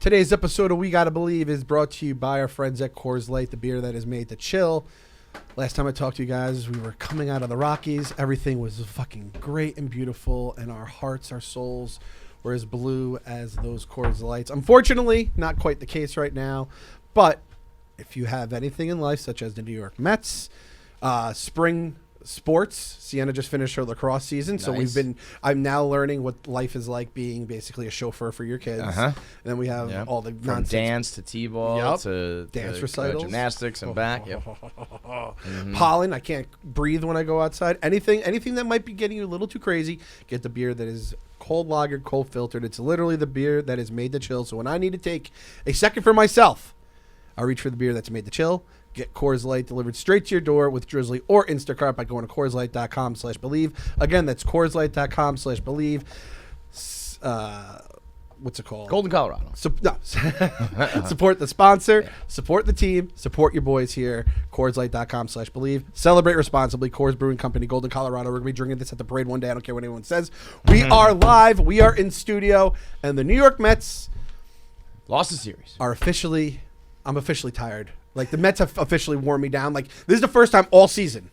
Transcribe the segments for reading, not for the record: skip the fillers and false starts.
Today's episode of We Gotta Believe is brought to you by our friends at Coors Light, the beer that is made to chill. Last time I talked to you guys, we were coming out of the Rockies. Everything was fucking great and beautiful, and our hearts, our souls were as blue as those Coors Lights. Unfortunately, not quite the case right now, but if you have anything in life, such as the New York Mets, spring sports, Sienna just finished her lacrosse season, so I'm now learning what life is like being basically a chauffeur for your kids. And then we have all the from dance to t-ball to dance recitals, gymnastics and back. Pollen, I can't breathe when I go outside. Anything that might be getting you a little too crazy, get the beer that is cold lagered, cold filtered. It's literally the beer that is made to chill. So when I need to take a second for myself, I reach for the beer that's made to chill. Get Coors Light delivered straight to your door with Drizly or Instacart by going to CoorsLight.com/believe. Again, that's CoorsLight.com/believe. What's it called? Golden, Colorado. Support the sponsor, support the team, support your boys here. CoorsLight.com/believe. Celebrate responsibly. Coors Brewing Company, Golden, Colorado. We're going to be drinking this at the parade one day. I don't care what anyone says. We are live. We are in studio. And the New York Mets lost the series. I'm officially tired. Like, the Mets have officially worn me down. Like, this is the first time all season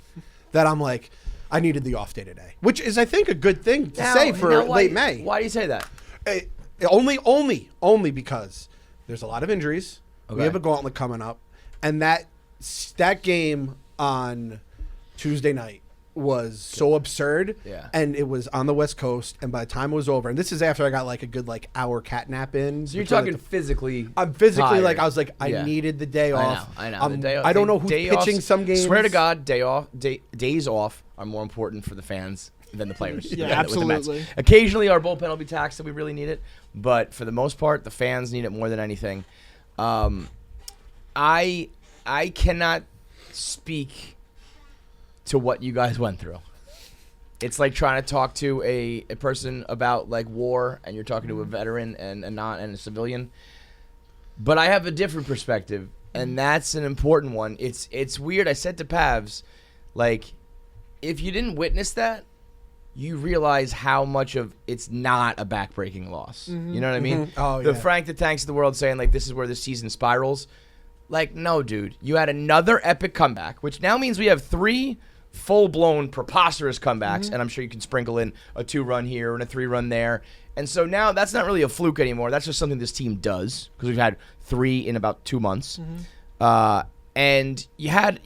that I'm like, I needed the off day today, which is, I think, a good thing to say for late May. Why do you say that? Only because there's a lot of injuries. Okay. We have a gauntlet coming up, and that game on Tuesday night was so absurd. Yeah. And it was on the West Coast, and by the time it was over, and this is after I got like a good hour cat nap in. So you're talking physically. I'm physically tired. I was like, I needed the day off. I know. The day off, I don't know who's pitching some games. Swear to God, days off are more important for the fans than the players. Absolutely. Occasionally, our bullpen will be taxed, and we really need it. But for the most part, the fans need it more than anything. I cannot speak to what you guys went through. It's like trying to talk to a person about like war, and you're talking to a veteran and a civilian. But I have a different perspective, and that's an important one. It's weird. I said to Pavs, like, if you didn't witness that, you realize how much of it's not a backbreaking loss. You know what I mean? Oh, the Frank the Tanks of the world saying like this is where the season spirals. Like, no, dude. You had another epic comeback, which now means we have 3 full-blown, preposterous comebacks, and I'm sure you can sprinkle in a 2-run here and a 3-run there. And so now that's not really a fluke anymore. That's just something this team does because we've had 3 in about 2 months. And you had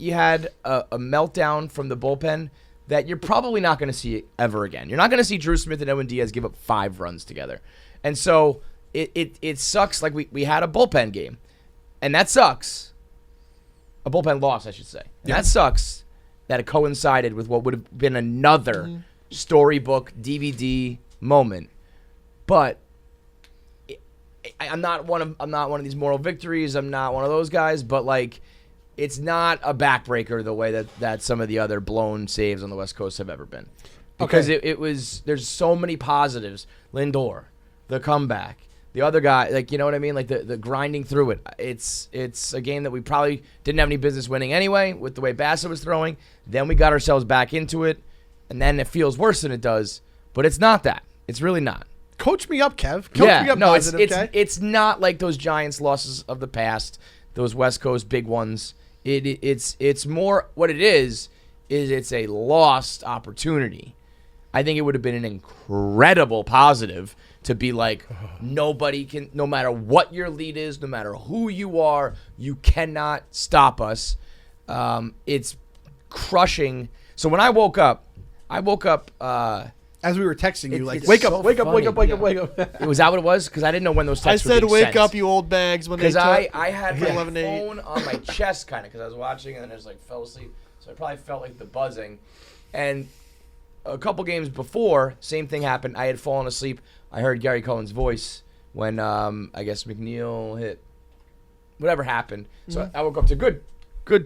a meltdown from the bullpen that you're probably not going to see ever again. You're not going to see Drew Smith and Edwin Diaz give up 5 runs together. And so it sucks. Like, we had a bullpen game, and that sucks. A bullpen loss, I should say. And that sucks that it coincided with what would have been another storybook DVD moment. But I'm not one of these moral victories. I'm not one of those guys. But like, it's not a backbreaker the way that some of the other blown saves on the West Coast have ever been. Because it was, there's so many positives. Lindor, the comeback, the other guy, like, you know what I mean? Like the grinding through it. It's a game that we probably didn't have any business winning anyway with the way Bassett was throwing. Then we got ourselves back into it, and then it feels worse than it does. But it's not that. It's really not. Coach me up, Kev. Coach me up. No, positive, it's not like those Giants losses of the past, those West Coast big ones. It's more what it is it's a lost opportunity. I think it would have been an incredible positive to be like, nobody can, no matter what your lead is, no matter who you are, you cannot stop us. It's crushing. So when I woke up. As we were texting you, like, wake up. Was that what it was? Because I didn't know when those texts were I said, being wake sent. up, you old bags. Because I had my phone on my chest, kind of, because I was watching, and then I just, like, fell asleep. So I probably felt like the buzzing. And a couple games before, same thing happened. I had fallen asleep. I heard Gary Cohen's voice when, I guess, McNeil hit whatever happened. So I woke up to good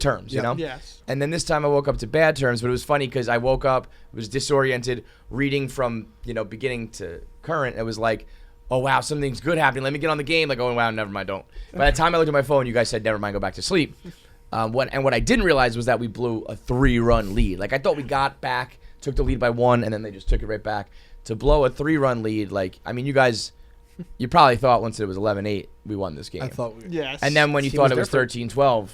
terms, you know? Yes. And then this time I woke up to bad terms, but it was funny because I woke up, was disoriented, reading from, beginning to current. It was like, oh, wow, something's good happening. Let me get on the game. Like, oh, wow, never mind, don't. By the time I looked at my phone, you guys said, never mind, go back to sleep. What I didn't realize was that we blew a 3-run lead. Like, I thought we got back, took the lead by 1, and then they just took it right back. To blow a 3-run lead, like, I mean, you guys you probably thought once it was 11-8, we won this game. I thought Yes. And then when you Seems thought it was different. 13-12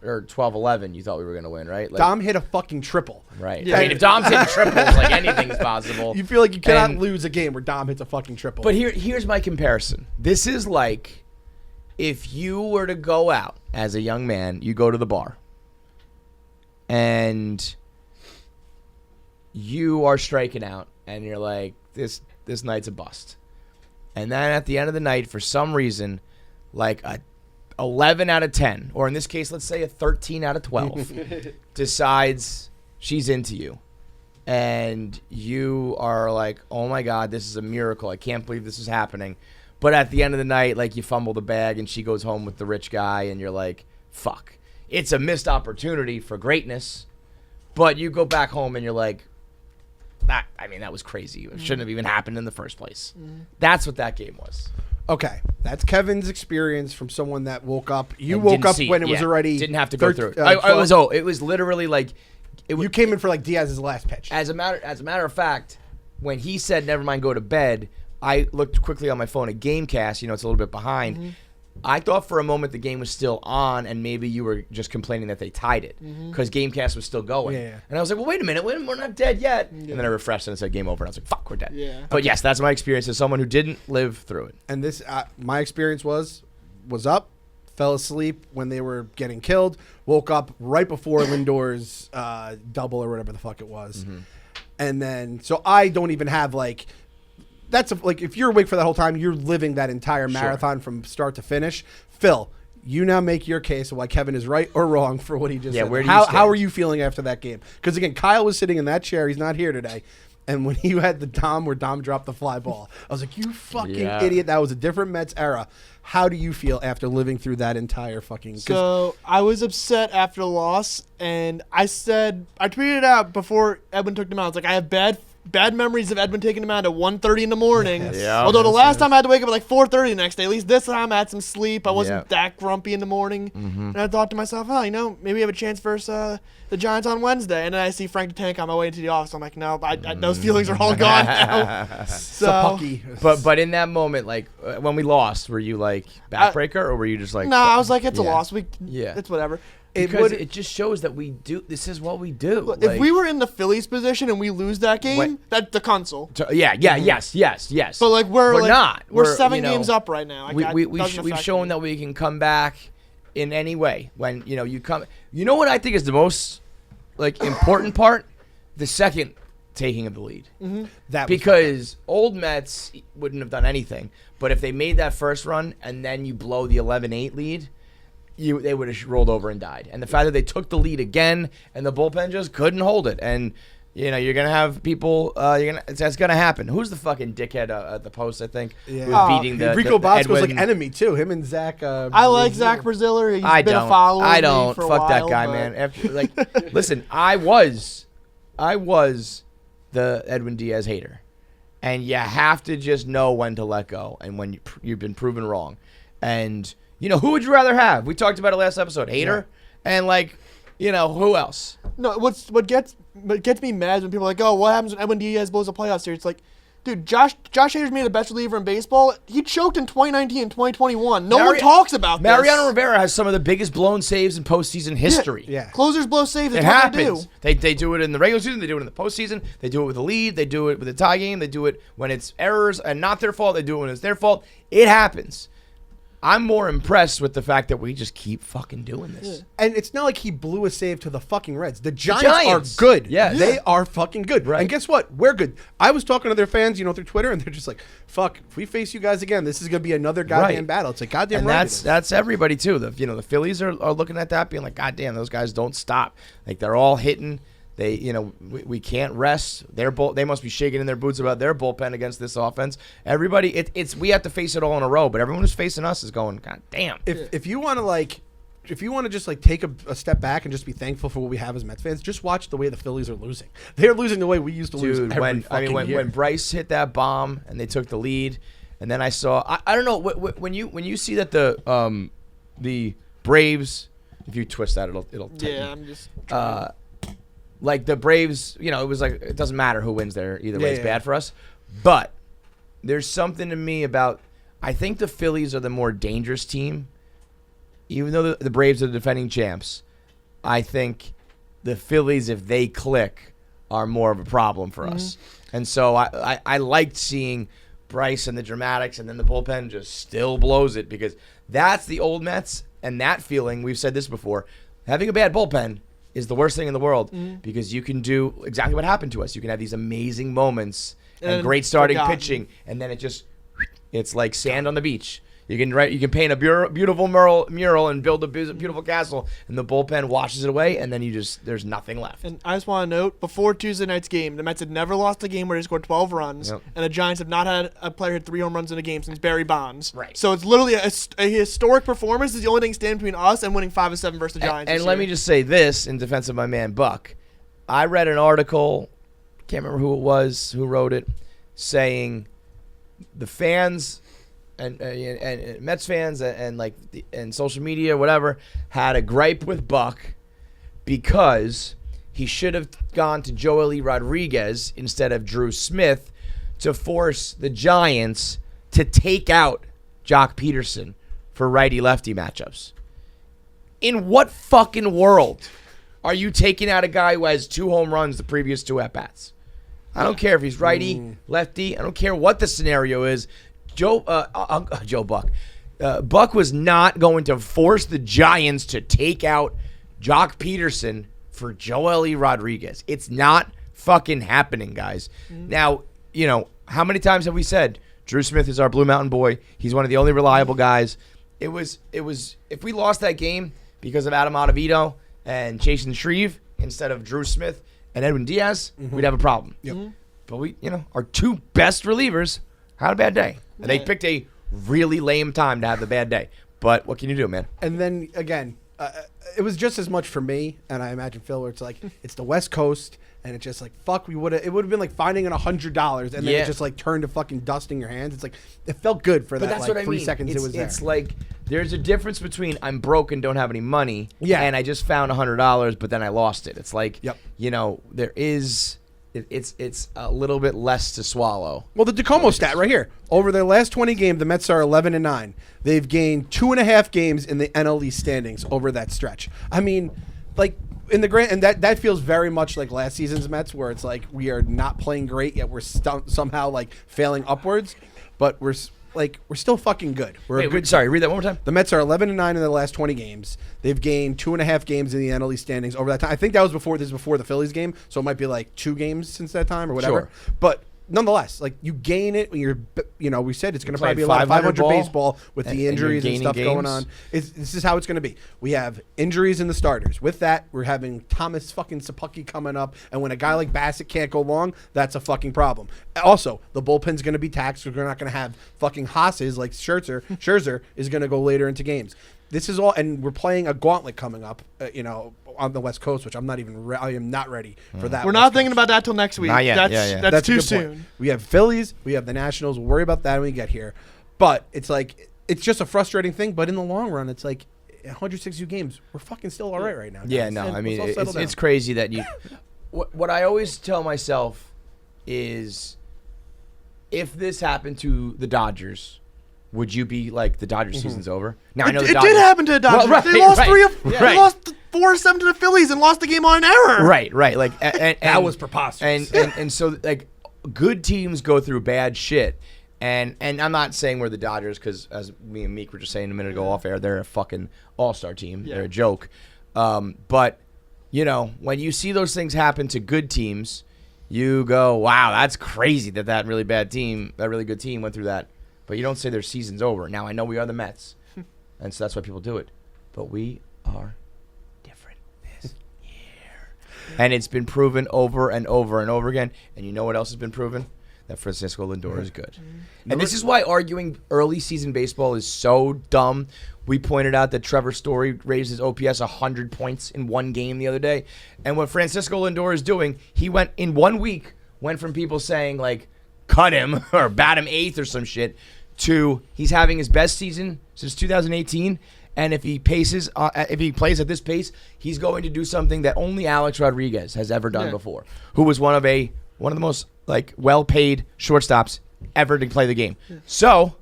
or 12-11, you thought we were going to win, right? Like, Dom hit a fucking triple. right. Yeah. I mean, if Dom's hitting triples, like anything's possible. You feel like you cannot And- lose a game where Dom hits a fucking triple. But here's my comparison. This is like if you were to go out as a young man, you go to the bar, and you are striking out, and you're like, this night's a bust. And then at the end of the night, for some reason, like a 11 out of 10, or in this case, let's say a 13 out of 12, decides she's into you. And you are like, oh my God, this is a miracle. I can't believe this is happening. But at the end of the night, like, you fumble the bag and she goes home with the rich guy, and you're like, fuck. It's a missed opportunity for greatness. But you go back home and you're like, that was crazy. It shouldn't have even happened in the first place. That's what that game was. okay, that's Kevin's experience from someone that woke up. You And woke didn't up see when it was already didn't have to go through it. 12. It was literally like You came in for like Diaz's last pitch. as a matter of fact, when he said never mind, go to bed, I looked quickly on my phone at Gamecast. It's a little bit behind. I thought for a moment the game was still on, and maybe you were just complaining that they tied it because Gamecast was still going. Yeah. And I was like, well, wait a minute, we're not dead yet. And then I refreshed and it said game over, and I was like, fuck, we're dead. Yeah. But yes, that's my experience as someone who didn't live through it. And this, my experience was up, fell asleep when they were getting killed, woke up right before Lindor's double or whatever the fuck it was. And then, so I don't even have like, like if you're awake for that whole time, you're living that entire marathon from start to finish. Phil, you now make your case of why Kevin is right or wrong for what he just said. where do you how stand? are you feeling after that game? Because again, Kyle was sitting in that chair. He's not here today. And when you had the Dom where Dom dropped the fly ball, I was like, you fucking idiot. That was a different Mets era. How do you feel after living through that entire fucking... So I was upset after the loss, and I tweeted it out before Edwin took them out. It's like, I have bad memories of Edwin taking him out at 1:30 in the morning. Yes. Yeah. Although the last time I had to wake up at like 4:30 the next day. At least this time I had some sleep. I wasn't Yeah. that grumpy in the morning. And I thought to myself, maybe we have a chance versus the Giants on Wednesday. And then I see Frank the Tank on my way into the office. I'm like, no, those feelings are all gone now. So Sapucky. But in that moment, like when we lost, were you like backbreaker, or were you just like? no, I was like, it's a Yeah. loss. Yeah. It's whatever. Because it just shows that we do. This is what we do. If we were in the Phillies position and we lose that game, that's the console. Yes. But like we're not. We're 7 games up right now. We've shown that we can come back in any way. When you come. You know what I think is the most like important part? The second taking of the lead. That was Because old Mets wouldn't have done anything. But if they made that first run and then you blow the 11-8 lead, they would have rolled over and died. And the fact that they took the lead again and the bullpen just couldn't hold it. And, you're going to have people, that's going to happen. Who's the fucking dickhead at the post, I think? Yeah. Who's beating the Rico Bosco's like Edwin- enemy too. Him and Zach. I like Zach Braziller. He's I been don't. a follower. I of me don't. for a Fuck that while, guy, but- man. After, listen, I was the Edwin Diaz hater, and you have to just know when to let go and when you've been proven wrong. And who would you rather have? We talked about it last episode. Hater and who else? No, what gets me mad is when people are like, oh, what happens when Edwin Diaz blows a playoff series? It's like, dude, Josh Hader's made the best reliever in baseball. He choked in 2019 and 2021. No one talks about this. Mariano Rivera has some of the biggest blown saves in postseason history. Yeah. Closers blow saves. It That's what happens. They do it in the regular season. They do it in the postseason. They do it with a lead. They do it with a tie game. They do it when it's errors and not their fault. They do it when it's their fault. It happens. I'm more impressed with the fact that we just keep fucking doing this. And it's not like he blew a save to the fucking Reds. The Giants are good. Yes. They are fucking good. Right. And guess what? We're good. I was talking to their fans, through Twitter, and they're just like, fuck, if we face you guys again, this is going to be another goddamn Right. battle. It's like, goddamn And right. that's everybody too. The Phillies are looking at that, being like, God damn, those guys don't stop. Like they're all hitting. They, we can't rest. They must be shaking in their boots about their bullpen against this offense. Everybody, we have to face it all in a row. But everyone who's facing us is going, God damn. If you want to just like take a step back and just be thankful for what we have as Mets fans, just watch the way the Phillies are losing. They're losing the way we used to lose Dude, every fucking year. when Bryce hit that bomb and they took the lead, and then I saw I don't know when you see that the Braves, if you twist that it'll tighten. Yeah, I'm just. Like the Braves, it was like it doesn't matter who wins there either way. Yeah, It's yeah. bad for us, but there's something to me about I think the Phillies are the more dangerous team. Even though the Braves are the defending champs, I think the Phillies, if they click, are more of a problem for us. And so I liked seeing Bryce and the dramatics, and then the bullpen just still blows it, because that's the old Mets, and that feeling, we've said this before, having a bad bullpen is the worst thing in the world, because you can do exactly what happened to us. You can have these amazing moments and great starting pitching, and then it's like sand on the beach. You can paint a beautiful mural and build a beautiful castle, and the bullpen washes it away, and then there's nothing left. And I just want to note, before Tuesday night's game, the Mets had never lost a game where they scored 12 runs, and the Giants have not had a player hit 3 home runs in a game since Barry Bonds. Right. So it's literally a historic performance. Is the only thing standing between us and winning 5-7 versus the Giants. And let me just say this in defense of my man Buck. I read an article, can't remember who it was, who wrote it, saying the fans and Mets fans and social media, whatever, had a gripe with Buck because he should have gone to Joely Rodriguez instead of Drew Smith to force the Giants to take out Joc Pederson for righty-lefty matchups. In what fucking world are you taking out a guy who has 2 home runs the previous 2 at-bats? I don't care if he's righty, lefty. I don't care what the scenario is. Joe Buck. Buck was not going to force the Giants to take out Joc Pederson for Joely Rodriguez. It's not fucking happening, guys. Now, how many times have we said Drew Smith is our Blue Mountain boy? He's one of the only reliable guys. It was if we lost that game because of Adam Ottavino and Jason Shreve instead of Drew Smith and Edwin Diaz, we'd have a problem. But we, our 2 best relievers had a bad day. And they picked a really lame time to have the bad day. But what can you do, man? And then, again, it was just as much for me, and I imagine Phil, where it's like, it's the West Coast, and it's just like, fuck, it would have been like finding $100, and then it just like turned to fucking dusting your hands. It's like, it felt good for that, like 3 seconds it was there. It's like, there's a difference between I'm broke and don't have any money, and I just found $100, but then I lost it. It's like, there is... It's a little bit less to swallow. Well, the DeComo stat right here. Over their last 20 games, the Mets are 11-9. They've gained 2.5 games in the NL East standings over that stretch. I mean, like in the grand, and that feels very much like last season's Mets, where it's like we are not playing great yet we're somehow like failing upwards, but we're still fucking good. Sorry, read that one more time. The Mets are 11-9 in their last 20 games. They've gained 2.5 games in the NL East standings over that time. I think that was before the Phillies game, so it might be like 2 games since that time or whatever. Sure. But nonetheless, like you gain it when you're, we said it's going to probably be a lot of 500 baseball with the injuries and stuff going on. This is how it's going to be. We have injuries in the starters. With that, we're having Thomas fucking Sapucki coming up, and when a guy like Bassett can't go long, that's a fucking problem. Also, the bullpen's going to be taxed because we're not going to have fucking Haas's like Scherzer. Scherzer is going to go later into games. This is all, and we're playing a gauntlet coming up, on the West Coast, which I am not ready for that. We're not thinking about that till next week. Not yet. That's too soon. We have Phillies, we have the Nationals. We'll worry about that when we get here. But it's like, it's just a frustrating thing. But in the long run, it's like 162 games. We're fucking still all right now. Guys. Yeah, no, I mean, it's crazy that you. What I always tell myself is, if this happened to the Dodgers, would you be like, the Dodgers season's over? Now, I know it did happen to the Dodgers. Well, they lost they lost 4-7 to the Phillies and lost the game on an error. Right. Like, and that was preposterous. And so like, good teams go through bad shit. And I'm not saying we're the Dodgers, because as me and Meek were just saying a minute ago off air, they're a fucking all-star team. Yeah. They're a joke. But when you see those things happen to good teams, you go, wow, that's crazy that really bad team, that really good team went through that. But you don't say their season's over. Now, I know we are the Mets, and so that's why people do it. But we are different this year. And it's been proven over and over and over again. And you know what else has been proven? That Francisco Lindor is good. And this is why arguing early season baseball is so dumb. We pointed out that Trevor Story raised his OPS 100 points in one game the other day. And what Francisco Lindor is doing, he went in 1 week, went from people saying, like, cut him or bat him 8th or some shit, to he's having his best season since 2018, and if he plays at this pace, he's going to do something that only Alex Rodriguez has ever done before, who was one of the most like well-paid shortstops ever to play the game. So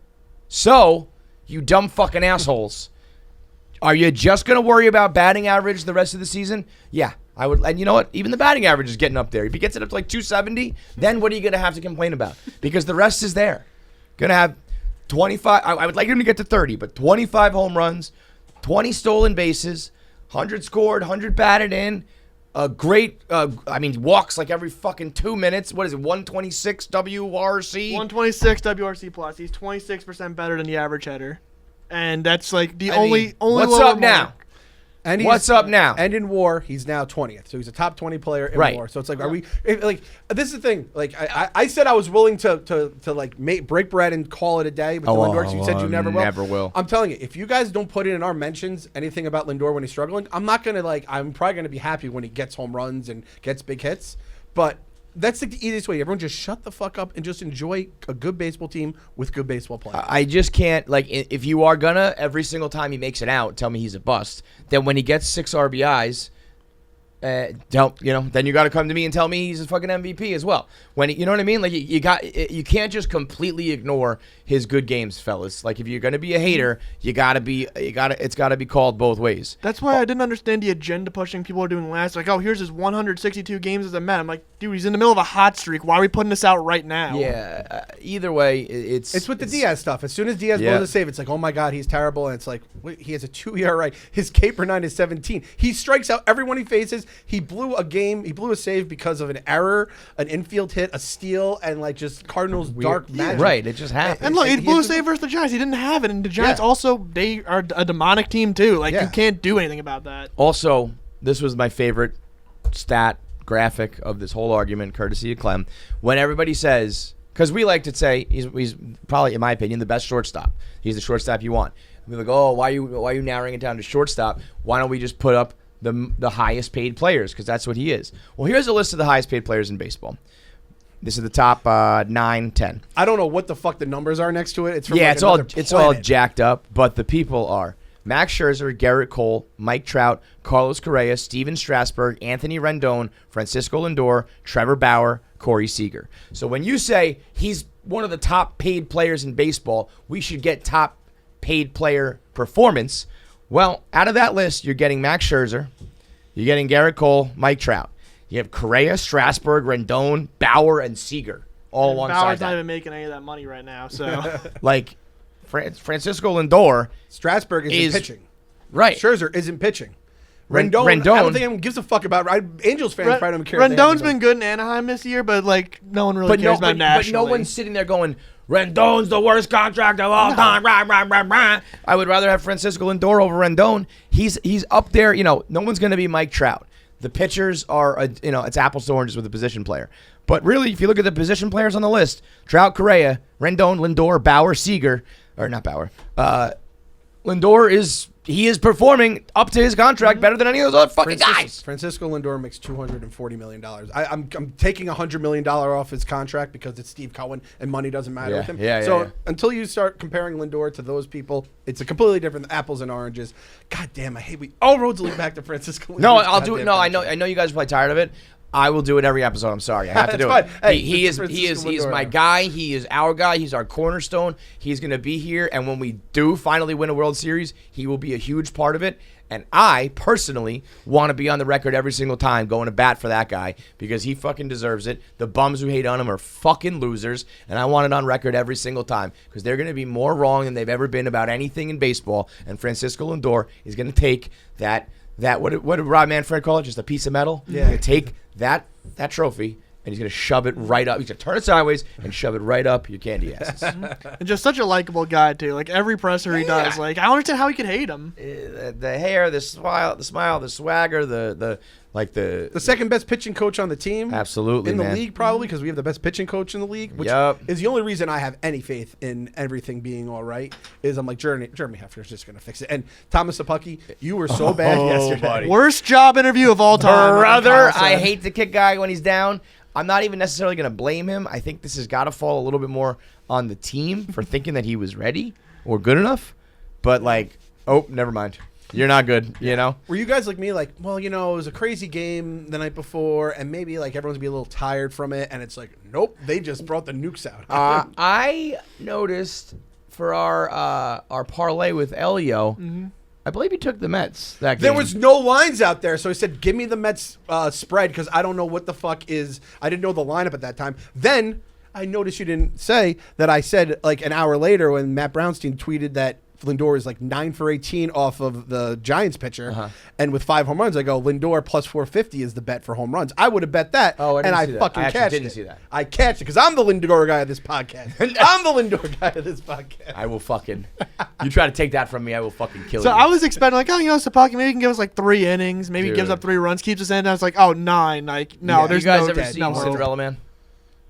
So, you dumb fucking assholes, are you just going to worry about batting average the rest of the season? Yeah, I would. And you know what? Even the batting average is getting up there. If he gets it up to like 270, then what are you going to have to complain about? Because the rest is there. Going to have 25. I would like him to get to 30, but 25 home runs, 20 stolen bases, 100 scored, 100 batted in. A great, walks like every fucking 2 minutes. What is it, 126 WRC? 126 WRC plus. He's 26% better than the average hitter. And that's like the only what's lower up now? mark. And What's up now? And in WAR, he's now 20th. So he's a top 20 player in Right. WAR. So it's like, this is the thing. Like, I said I was willing to break bread and call it a day with the Lindor, 'cause you said you never will. Never will. I'm telling you, if you guys don't put in our mentions anything about Lindor when he's struggling, I'm not going to, I'm probably going to be happy when he gets home runs and gets big hits. But that's like the easiest way. Everyone just shut the fuck up and just enjoy a good baseball team with good baseball players. I just can't, if you are gonna, every single time he makes it out, tell me he's a bust, then when he gets 6 RBIs, then you got to come to me and tell me he's a fucking MVP as well. You know what I mean? Like you can't just completely ignore his good games, fellas. Like if you're gonna be a hater, it's got to be called both ways. That's why I didn't understand the agenda pushing people are doing last. Like, oh, here's his 162 games as a Met. I'm like, dude, he's in the middle of a hot streak. Why are we putting this out right now? Yeah. Either way, it's with the Diaz stuff. As soon as Diaz blows a save, it's like, oh my God, he's terrible. And it's like, wait, he has a 2 ERA. His K per 9 is 17. He strikes out everyone he faces. He blew a save because of an error, an infield hit, a steal, and just Cardinals dark magic. Right, it just happened. And look, he blew a save versus the Giants. He didn't have it, and the Giants also, they are a demonic team too. You can't do anything about that. Also, this was my favorite stat graphic of this whole argument, courtesy of Clem. When everybody says, because we like to say he's probably, in my opinion, the best shortstop. He's the shortstop you want. We're like, oh, why are you narrowing it down to shortstop? Why don't we just put up the highest paid players, because that's what he is. Well, here's a list of the highest paid players in baseball. This is the top 9, 10. I don't know what the fuck the numbers are next to it. It's from it's all jacked up, but the people are Max Scherzer, Garrett Cole, Mike Trout, Carlos Correa, Steven Strasburg, Anthony Rendon, Francisco Lindor, Trevor Bauer, Corey Seager. So when you say he's one of the top paid players in baseball, we should get top paid player performance. Well, out of that list, you're getting Max Scherzer, you're getting Garrett Cole, Mike Trout. You have Correa, Strasburg, Rendon, Bauer, and Seager all alongside Bauer's that. not even making any of that money right now. So, Francisco Lindor. Strasburg isn't pitching. Right. Scherzer isn't pitching. Rendon, I don't think anyone gives a fuck about. Angels fans probably don't care. Rendon's been good in Anaheim this year, but no one really cares about nationally. But no one's sitting there going, Rendon's the worst contract of all time. Rah, rah, rah, rah. I would rather have Francisco Lindor over Rendon. He's up there. No one's going to be Mike Trout. The pitchers are, it's apples to oranges with a position player. But really, if you look at the position players on the list, Trout, Correa, Rendon, Lindor, Bauer, Seager, or not Bauer, Lindor is performing up to his contract better than any of those other fucking guys. Francisco Lindor makes $240 million. I'm taking $100 million off his contract because it's Steve Cohen and money doesn't matter with him. Until you start comparing Lindor to those people, it's a completely different apples and oranges. God damn, I hate all roads lead back to Francisco Lindor. No, I'll do it. No, I know you guys are probably tired of it. I will do it every episode. I'm sorry. I have to do it. Hey, he is my guy. He is our guy. He's our cornerstone. He's going to be here. And when we do finally win a World Series, he will be a huge part of it. And I personally want to be on the record every single time going to bat for that guy because he fucking deserves it. The bums who hate on him are fucking losers. And I want it on record every single time because they're going to be more wrong than they've ever been about anything in baseball. And Francisco Lindor is going to take that what did Rob Manfred call it? Just a piece of metal? Yeah. He's going to take that trophy and he's going to shove it right up. He's going to turn it sideways and shove it right up your candy asses. And just such a likable guy, too. Every presser he does. I don't understand how he could hate him. The hair, the smile, the swagger, the second best pitching coach on the team. Absolutely, in the league, probably, because we have the best pitching coach in the league, which is the only reason I have any faith in everything being all right, is I'm like, Jeremy Hefner's just going to fix it. And Thomas Sapucki, you were so bad yesterday. Buddy. Worst job interview of all time. Brother, I hate to kick guy when he's down. I'm not even necessarily going to blame him. I think this has got to fall a little bit more on the team for thinking that he was ready or good enough. But never mind. You're not good, Were you guys like me, it was a crazy game the night before, and maybe everyone's gonna be a little tired from it, and it's nope, they just brought the nukes out. I noticed for our parlay with Elio. I believe he took the Mets that game. There was no lines out there, so he said, "Give me the Mets spread," because I don't know what the fuck is. I didn't know the lineup at that time. Then I noticed you didn't say that. I said like an hour later when Matt Brownstein tweeted that Lindor is like 9 for 18 off of the Giants pitcher, and with 5 home runs, I go Lindor plus 450 is the bet for home runs. I would have bet that, and I fucking cashed didn't it. see that. I cashed it because I'm the Lindor guy of this podcast. I'm the Lindor guy of this podcast. I will fucking. You try to take that from me, I will fucking kill you. So I was expecting like, Sapaki maybe he can give us like 3 innings, maybe Dude. gives up 3 runs, keeps us in. I was like, 9. Like no, Yeah. there's you guys no ever dead, seen no hope. Cinderella Man?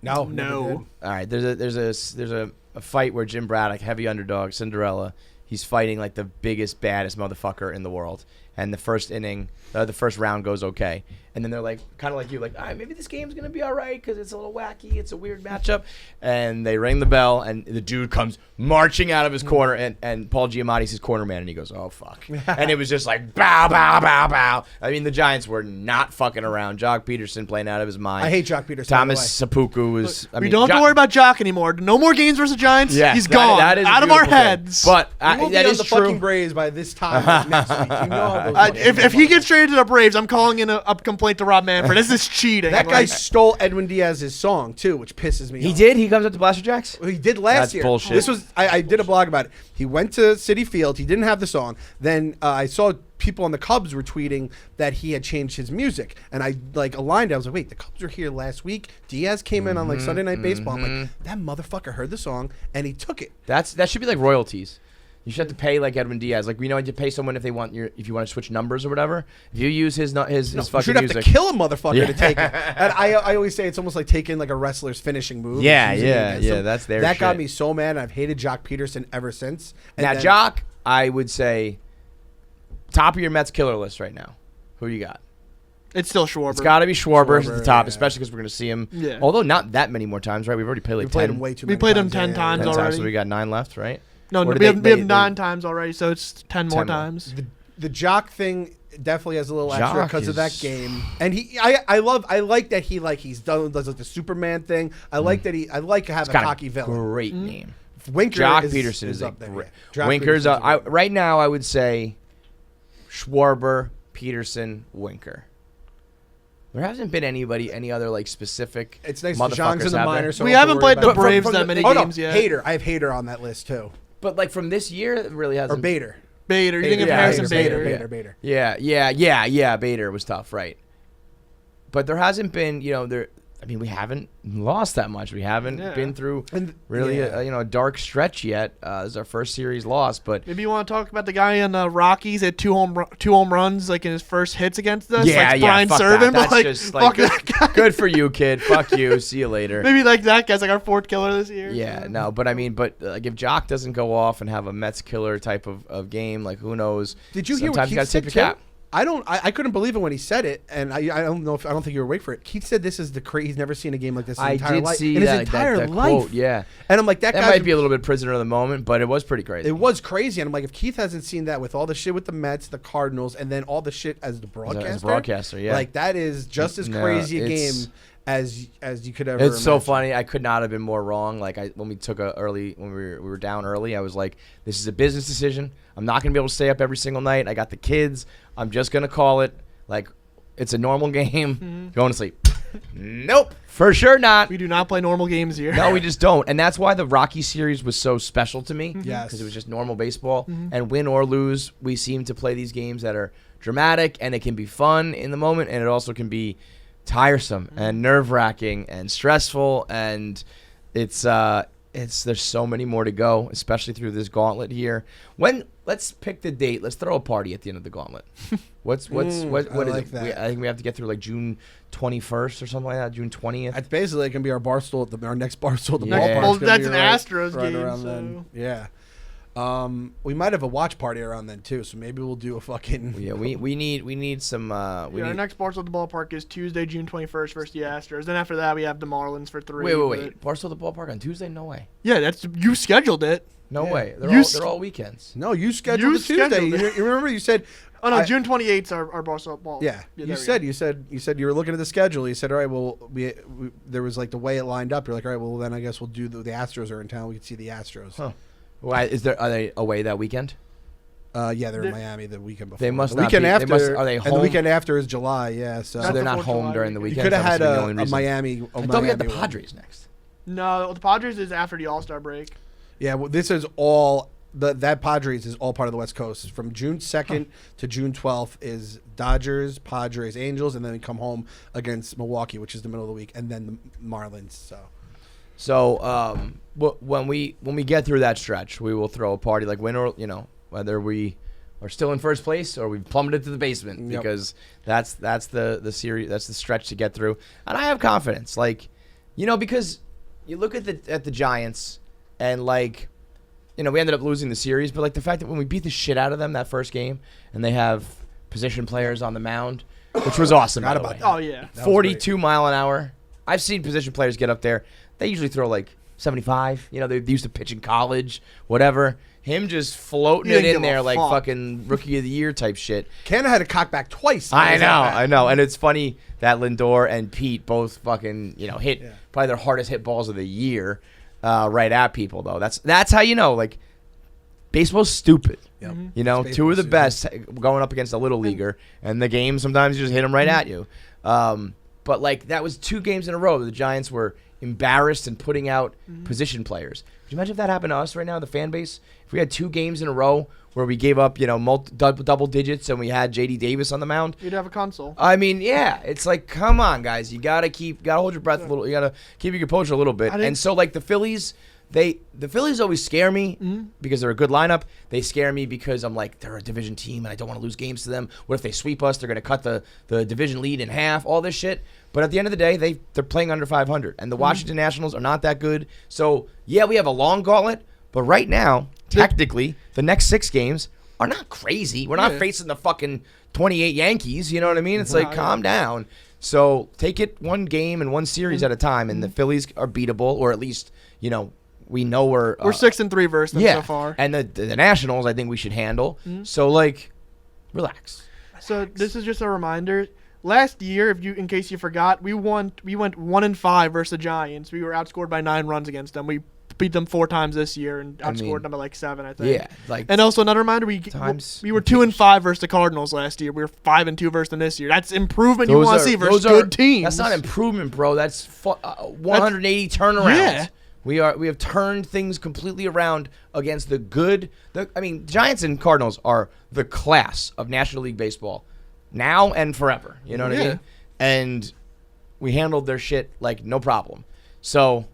No, No. All right, there's a fight where Jim Braddock, heavy underdog, Cinderella, he's fighting like the biggest, baddest motherfucker in the world. And the first inning, the first round goes okay. And then they're like, kind of like you, like, all right, maybe this game's going to be all right because it's a little wacky. It's a weird matchup. And they ring the bell, and the dude comes marching out of his corner. And Paul Giamatti's his corner man, and he goes, oh, fuck. And it was just like, bow, bow, bow, bow. I mean, the Giants were not fucking around. Joc Pederson playing out of his mind. I hate Joc Pederson. Thomas Seppuku was. We don't have to worry about Joc anymore. No more games versus Giants. Yeah, he's gone. That is out of our beautiful thing. heads. But We will that be on is the true. fucking Braves by this time next week. You know how those if he gets traded to the Braves, I'm calling in a complaint to Rob Manfred. This is cheating. that guy stole Edwin Diaz's song too, which pisses me off. He did? He comes up to Blaster Jacks? He did last That's year. bullshit. This was I did a blog about it. He went to Citi Field. He didn't have the song. Then I saw people on the Cubs were tweeting that he had changed his music, and I like aligned. I was like, wait, the Cubs were here last week. Diaz came in on like Sunday Night Baseball. I'm like, that motherfucker heard the song and he took it. That should be like royalties. You should have to pay like Edwin Diaz. Like, you know, you pay someone if you want to switch numbers or whatever. If you use his fucking You should have music. to kill a motherfucker to take it. And I always say it's almost like taking like a wrestler's finishing move. Yeah, using it yeah, against yeah, him. that's their That got shit. me so mad. I've hated Joc Pederson ever since. And Now, then- Joc, I would say top of your Mets killer list right now. Who you got? It's still Schwarber. It's got to be Schwarber at the Schwarber, top, yeah. especially because we're going to see him. Yeah. Although not that many more times, right? We've already played like we played 10, him way too We many played him times. 10 Yeah, times 10 already. times, so we got 9 left, right? No, Or we did have they- 9 times already, so it's 10 more 10 more. times. The Joc thing definitely has a little extra Joc because of that is- game, and I like that he does like the Superman thing. I like that I like to have a Got cocky a villain. great name. Winker Joc is, Pederson is up there. great. Yeah. Joc Winker's Pederson's right now. I would say Schwarber, Pederson, Winker. There hasn't been any other like specific. It's nice. motherfuckers John's in the out there. minors, so We I don't haven't have to played the worry about it. Braves from that the- many Oh games no, yet. Hader. I have Hader on that list too, But like from this year, it really or hasn't. Bader. Bader. You think of Yeah, Harrison Bader, Bader. Bader. Yeah. Bader was tough, right? But there hasn't been, we haven't lost that much. We haven't Yeah. been through And- really yeah. a dark stretch yet. This is our first series loss, but Maybe you want to talk about the guy in the Rockies at two home runs like in his first hits against us. like Brian fuck Servant, that. but like, That's just fuck like that guy. good for you, kid. Fuck you. See you later. Maybe like that guy's like our 4th killer this year. Yeah, no, but like if Joc doesn't go off and have a Mets killer type of game, like who knows? Did you hear what Sometimes you Keith gotta said tip your too? cap. I couldn't believe it when he said it, and I don't think you were awake for it. Keith said this is he's never seen a game like this in his entire life. see in his that, entire that life. quote, yeah. And I'm like, that That guy might be a little bit prisoner of the moment, but it was pretty crazy. It was crazy, and I'm like, if Keith hasn't seen that with all the shit with the Mets, the Cardinals, and then all the shit as the broadcaster, As a broadcaster, yeah. like that is just as No, crazy a it's- game as you could ever. It's so imagine. funny. I could not have been more wrong. Like when we were down early, I was like, "This is a business decision. I'm not gonna be able to stay up every single night. I got the kids. I'm just gonna call it like it's a normal game. Going to sleep. Nope, for sure not. We do not play normal games here. No, we just don't. And that's why the Rocky series was so special to me. Yes. Because it was just normal baseball. And win or lose, we seem to play these games that are dramatic, and it can be fun in the moment, and it also can be tiresome and nerve-wracking and stressful, and it's there's so many more to go, especially through this gauntlet here. Let's pick the date. Let's throw a party at the end of the gauntlet. What is I it? like that. I think we have to get through like June 21st or something like that. June 20th. That's basically going to be our Barstool, our next Barstool. The Yeah. ballpark's Well, gonna that's be an right- Astros right game, around so- then. Yeah. We might have a watch party around then too, so maybe we'll do a fucking. Yeah, we need some. Our next Barstool at the Ballpark is Tuesday, June 21st versus the Astros. Then after that, we have the Marlins for 3. Wait. Barstool the ballpark on Tuesday? No way. Yeah, you scheduled it. No Yeah. way. You They're all weekends. No, you scheduled You the Tuesday. scheduled it. You remember you said. Oh no, I- June 28th is our Barstool ball. Yeah, there you we said go. you said you were looking at the schedule. You said, all right, well, we there was like the way it lined up. You're like, all right, well, then I guess we'll do the Astros are in town. We can see the Astros. Huh. Why are they away that weekend? Yeah, they're in Miami the weekend before. They must the not weekend be. after. Are they home? And the weekend after is July. Yeah, so So they're not before home July during the weekend. you weekend. could have That had must be the only a reason. Miami. I thought we had the Miami one. Padres next. No, the Padres is after the All-Star break. Yeah, well, this is all that Padres is all part of the West Coast. From June 2nd to June 12th is Dodgers, Padres, Angels, and then we come home against Milwaukee, which is the middle of the week, and then the Marlins. So when we get through that stretch, we will throw a party like whether we are still in first place or we've plummeted to the basement because that's the series, that's the stretch to get through. And I have confidence, because you look at the Giants and we ended up losing the series, but the fact that when we beat the shit out of them that first game and they have position players on the mound, which was awesome. Forgot about that. Oh yeah, 42 mile an hour. I've seen position players get up there. They usually throw 75. They used to pitch in college, whatever. Him just floating it in there like fucking rookie of the year type shit. Canada had a cock back twice. I know. And it's funny that Lindor and Pete both fucking, hit probably their hardest hit balls of the year right at people, though. That's how you know, baseball's stupid. Yep. Two of the best going up against a little leaguer, and the game sometimes you just hit them right at you. But that was 2 games in a row. The Giants were embarrassed and putting out position players. Could you imagine if that happened to us right now, the fan base? If we had 2 games in a row where we gave up, double digits and we had J.D. Davis on the mound, you'd have a console. I mean, yeah, it's come on, guys, you gotta hold your breath a little. You gotta keep your composure a little bit. And so, the Phillies. The Phillies always scare me because they're a good lineup. They scare me because I'm they're a division team and I don't want to lose games to them. What if they sweep us? They're going to cut the division lead in half, all this shit. But at the end of the day, they're playing under 500. And the Washington Nationals are not that good. So, yeah, we have a long gauntlet. But right now, technically, the next 6 games are not crazy. We're not facing the fucking 28 Yankees. You know what I mean? It's calm down. So take it one game and one series at a time. And the Phillies are beatable, or at least, we know we're 6-3 versus them so far. And the Nationals, I think we should handle. So relax. So this is just a reminder. Last year, in case you forgot, we went 1-5 versus the Giants. We were outscored by 9 runs against them. We beat them 4 times this year and outscored them by 7, I think. Yeah, and also another reminder, we were 2-5 versus the Cardinals last year. We were 5-2 versus them this year. That's improvement you want to see versus good teams. That's not improvement, bro. That's 180 turnarounds. Yeah. We have turned things completely around against the good. Giants and Cardinals are the class of National League Baseball now and forever. You know what I mean? And we handled their shit no problem. So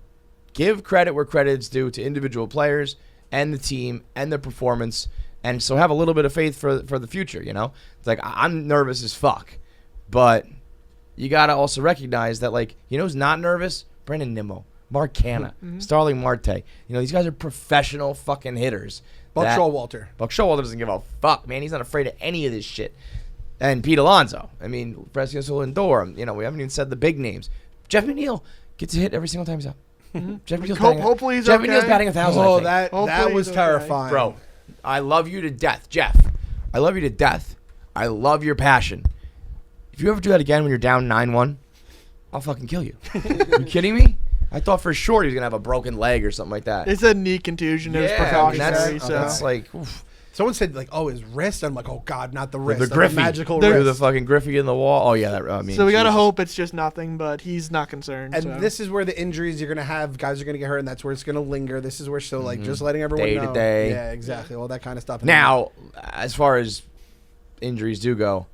give credit where credit's due to individual players and the team and their performance. And so have a little bit of faith for the future, It's I'm nervous as fuck. But you got to also recognize that, who's not nervous? Brendan Nimmo. Mark Canha, Starling Marte. These guys are professional fucking hitters. Buck Showalter. Buck Showalter doesn't give a fuck, man. He's not afraid of any of this shit. And Pete Alonso. Francisco Lindor. We haven't even said the big names. Jeff McNeil gets a hit every single time he's up. Jeff McNeil's hopefully he's Jeff okay. McNeil's batting 1,000. Oh, that was terrifying. Bro, I love you to death. Jeff, I love you to death. I love your passion. If you ever do that again when you're down 9-1, I'll fucking kill you. You kidding me? I thought for sure he was going to have a broken leg or something like that. It's a knee contusion. It was precautionary. That's oof. Someone said, his wrist. I'm like, oh, God, not the wrist. The Griffey. Magical Through wrist. the fucking Griffey in the wall. Oh, yeah. So we got to hope it's just nothing, but he's not concerned. And this is where the injuries you're going to have. Guys are going to get hurt, and that's where it's going to linger. This is where just letting everyone know. Day to day. Yeah, exactly. All that kind of stuff. Now, as far as injuries do go,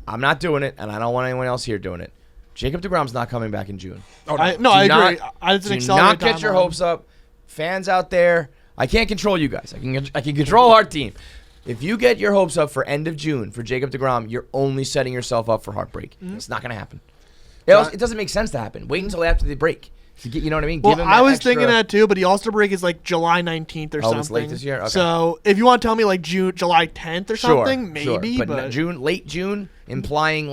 I'm not doing it, and I don't want anyone else here doing it. Jacob Degrom's not coming back in June. Oh, I agree. Do not get your hopes up. Fans out there, I can't control you guys. I can control our team. If you get your hopes up for end of June for Jacob Degrom, you're only setting yourself up for heartbreak. It's not going to happen. It doesn't make sense to happen. Wait until after the break. You know what I mean? Well, I was thinking that too, but the All-Star break is July 19th or something. Oh, it's late this year? Okay. So if you want to tell me July 10th or something, maybe. Sure. But late June, implying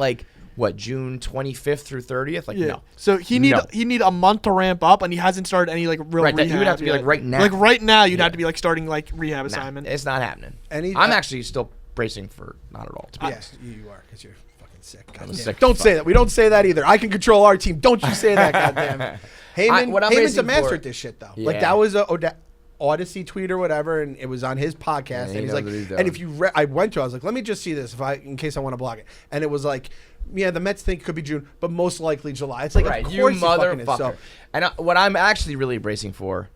June 25th through 30th? No. So he need a month to ramp up, and he hasn't started any real rehab. He would have to be right now. Right now, you'd have to be starting rehab assignment. It's not happening. I'm actually still bracing for not at all. To be honest. You are, because you're fucking sick. I'm sick. Don't say that. We don't say that either. I can control our team. Don't you say that, goddamn. Heyman's a master at this shit, though. Yeah. That was Odyssey tweet or whatever, and it was on his podcast. Yeah, and he he's knows like, what he's and doing. if you, I went to, I was like, let me just see this in case I want to block it. And it was like, yeah, the Mets think it could be June, but most likely July. It's like, right, of you course, he fucking is. motherfucker. So, And what I'm actually really bracing for,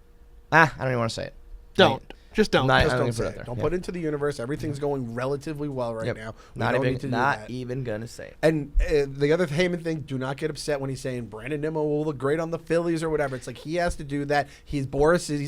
I don't even want to say it. Don't. Just don't. Not- just I don't don't say put it it. out there. Don't Yeah. put it into the universe. Everything's going relatively well right Yep. now. We Not don't even, need to do not that. even gonna say it. And the other Heyman thing, do not get upset when he's saying Brandon Nimmo will look great on the Phillies or whatever. It's like he has to do that. He's a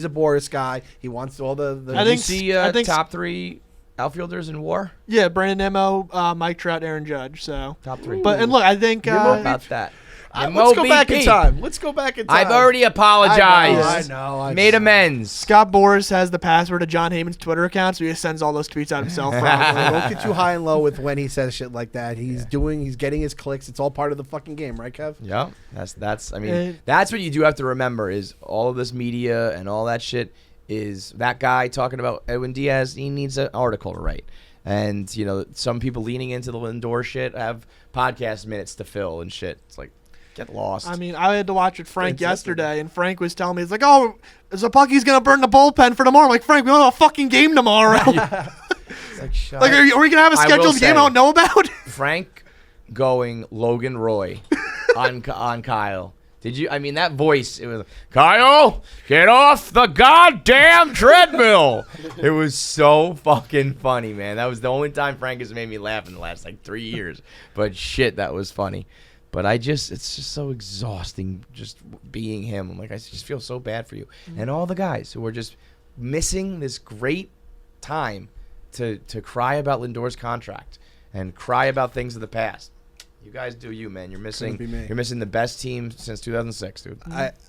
Boris guy. He wants all the I Did you think- see top 3 outfielders in WAR? Yeah, Brandon Nimmo, Mike Trout, Aaron Judge. So, Top 3. but and look, I think How about that? let's go back in MVP. time. Let's go back in time. I've already apologized. I know. Made amends. Scott Boras has the password to John Heyman's Twitter account, so he just sends all those tweets out himself. Probably. Don't get too high and low with when he says shit like that. He's getting his clicks. It's all part of the fucking game, right, Kev? Yeah, that's. I mean, that's what you do have to remember is all of this media and all that shit is that guy talking about Edwin Diaz. He needs an article to write, and some people leaning into the Lindor shit have podcast minutes to fill and shit. It's like get lost. I mean, I had to watch with Frank It's yesterday, and Frank was telling me, he's like, oh, Zapucki's going to burn the bullpen for tomorrow. I'm like, Frank, we don't have a fucking game tomorrow. It's like, shut Like, are we going to have a I will scheduled game say- I don't know about? Frank going Logan Roy on Kyle. Did you? I mean, that voice. It was Kyle, get off the goddamn treadmill. It was so fucking funny, man. That was the only time Frank has made me laugh in the last 3 years. But shit, that was funny. But it's just so exhausting just being him. I'm like, I just feel so bad for you and all the guys who are just missing this great time to cry about Lindor's contract and cry about things of the past. You guys do you, man. You're missing the best team since 2006, dude.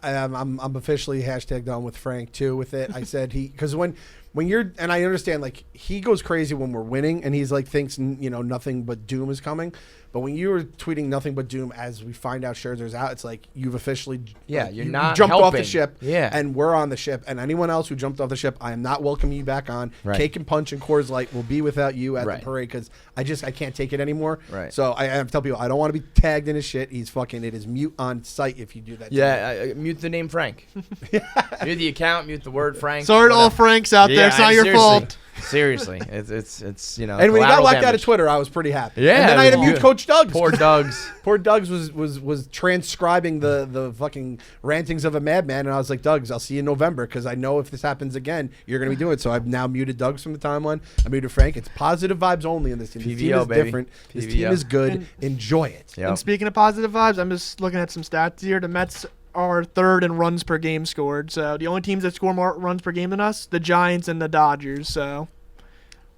I'm officially hashtag done with Frank too with it. I said because when you're, and I understand, like, he goes crazy when we're winning and he's like thinks nothing but doom is coming. But when you were tweeting nothing but doom as we find out Scherzer's out, it's like you've officially you're you not jumped off the helping. ship, Yeah. and we're on the ship. And anyone else who jumped off the ship, I am not welcoming you back on. Right. Cake and Punch and Coors Light will be without you at Right. the parade because I can't take it anymore. Right. So I tell people I don't want to be tagged in his shit. He's fucking. It is mute on site if you do that. to me. Yeah, mute the name Frank. Mute the account, mute the word Frank. Sorry to all whatever. Franks out there. It's not your seriously. fault. Seriously, it's And when he got collateral locked out of damage. Twitter, I was pretty happy. Yeah, and then I had to it was mute good. Coach Doug's. Poor Doug's. Poor Doug's was transcribing the fucking rantings of a madman, and I was like, Doug's, I'll see you in November because I know if this happens again, you're gonna be doing it. So I've now muted Doug's from the timeline. I muted Frank. It's positive vibes only in this team. This team PVO, is baby. different. This PVO. team is good. And- Enjoy it. Yep. And speaking of positive vibes, I'm just looking at some stats here. The Mets are third in runs per game scored. So the only teams that score more runs per game than us, the Giants and the Dodgers. So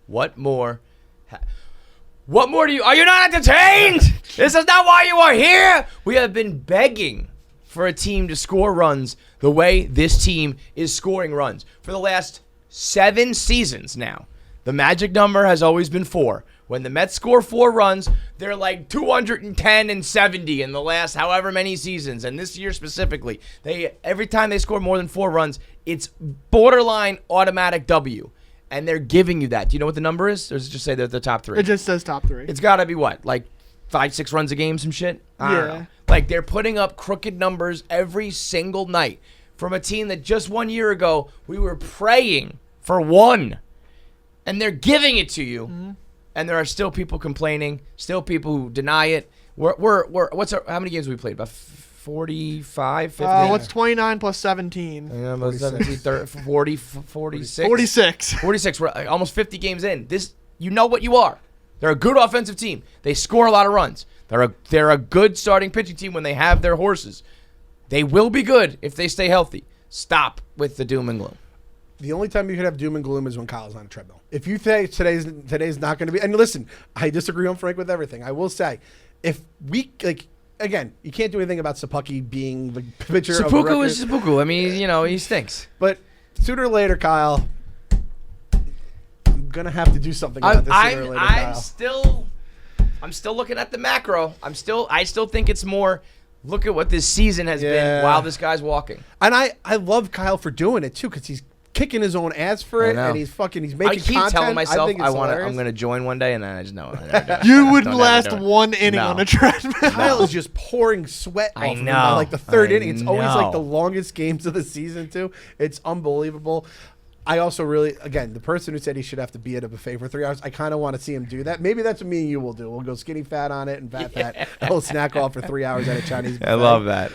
What more? Are you not entertained? This is not why you are here. We have been begging for a team to score runs the way this team is scoring runs for the last 7 seasons now. The magic number has always been 4. When the Mets score 4 runs, they're like 210 and 70 in the last however many seasons. And this year specifically, every time they score more than 4 runs, it's borderline automatic W. And they're giving you that. Do you know what the number is? Or does it just say they're the top 3? it just says top 3. It's got to be what? Like 5-6 runs a game, some shit? I don't Yeah. know. Like they're putting up crooked numbers every single night from a team that just 1 year ago we were praying for 1. And they're giving it to you. Mm-hmm. And there are still people complaining, still people who deny it. How many games have we played? About 45, 50? What's 29 plus 17? Yeah, about 17, 30, 40, 46. 46. 46. We're almost 50 games in. You know what you are. They're a good offensive team. They score a lot of runs. They're a good starting pitching team when they have their horses. They will be good if they stay healthy. Stop with the doom and gloom. The only time you could have doom and gloom is when Kyle's on a treadmill. If you think today's not going to be, and listen, I disagree on Frank with everything. I will say, if we again, you can't do anything about Sapucki being the pitcher. Seppuku is Seppuku. I mean, he stinks. But sooner or later, Kyle, I'm gonna have to do something about this sooner or later, Kyle. I'm still looking at the macro. I still think it's more. Look at what this season has been while this guy's walking. And I love Kyle for doing it too, because he's kicking his own ass for it, and he's making I keep content. telling myself I'm going to join one day, and then I just know. You wouldn't last 1 inning No. on a treadmill. Kyle is just pouring sweat off I of him know. by like the third I inning. It's always like know. the longest games of the season too. It's unbelievable. I also really, again, the person who said he should have to be at a buffet for 3 hours, I kind of want to see him do that. Maybe that's what me and you will do. We'll go skinny fat on it and fat. And we'll snack off for 3 hours at a Chinese buffet. I love that.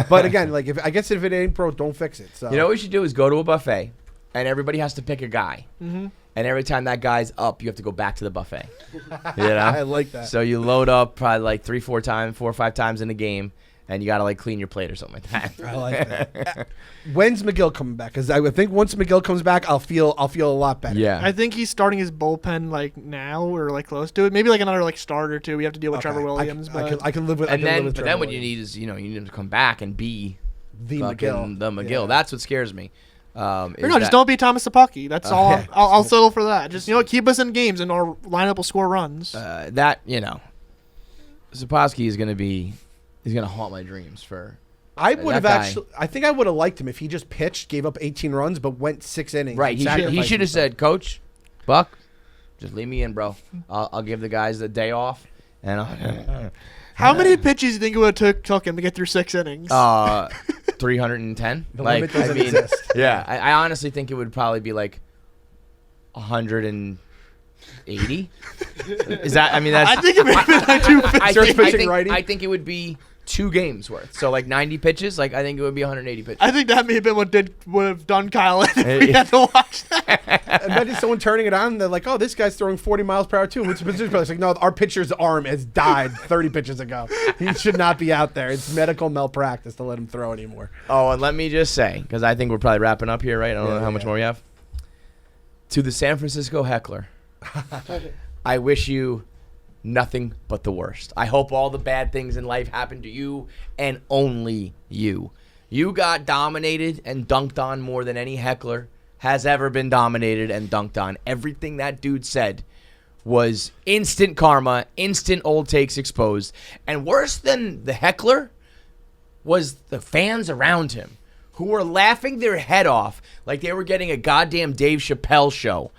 But again, like I guess if it ain't broke, don't fix it. So You know what we should do is go to a buffet, and everybody has to pick a guy. Mm-hmm. And every time that guy's up, you have to go back to the buffet. You know? I like that. So you load up probably like 3, 4 or 5 times in the game, and you got to like clean your plate or something like that. I like that. When's McGill coming back? Because I would think once McGill comes back, I'll feel a lot better. Yeah. I think he's starting his bullpen like now or like close to it. Maybe like another like starter too. We have to deal with Trevor Williams. I can live with. And then what you need is you need him to come back and be the McGill. The McGill. Yeah. That's what scares me. Just don't be Thomas Sapaki. That's all. yeah. I'll settle for that. Just keep us in games and our lineup will score runs. Sapolsky is he's gonna haunt my dreams for. I would have guy. actually. I think I would have liked him if he just pitched, gave up 18 runs, but went 6 innings. Right. He should have said, Coach, Buck, just leave me in, bro. I'll give the guys the day off, and How many pitches do you think it would have took him to get through 6 innings? 310. The limit doesn't exist. Yeah, I honestly think it would probably be like 180. Is that? I mean, that's. I think it may have been like 2 pitches. I think it would be 2 games worth. So like 90 pitches. Like I think it would be 180 pitches. I think that may have been what would have done Kyle if we had to watch that. Imagine someone turning it on and they're like, oh, this guy's throwing 40 miles per hour too. Which pitcher's probably like, no, our pitcher's arm has died 30 pitches ago. He should not be out there. It's medical malpractice to let him throw anymore. Oh, and let me just say, because I think we're probably wrapping up here, right? I don't know how much more we have. To the San Francisco heckler, I wish you nothing but the worst. I hope all the bad things in life happen to you and only you. You got dominated and dunked on more than any heckler has ever been dominated and dunked on. Everything that dude said was instant karma, instant old takes exposed. And worse than the heckler was the fans around him who were laughing their head off like they were getting a goddamn Dave Chappelle show.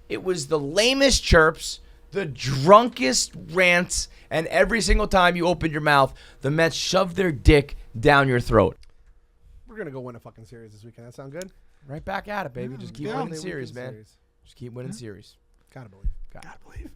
It was the lamest chirps, the drunkest rants, and every single time you opened your mouth, the Mets shoved their dick down your throat. We're going to go win a fucking series this weekend. That sound good? Right back at it, baby. Just keep winning series, man. Just keep winning series. Gotta believe. God believe.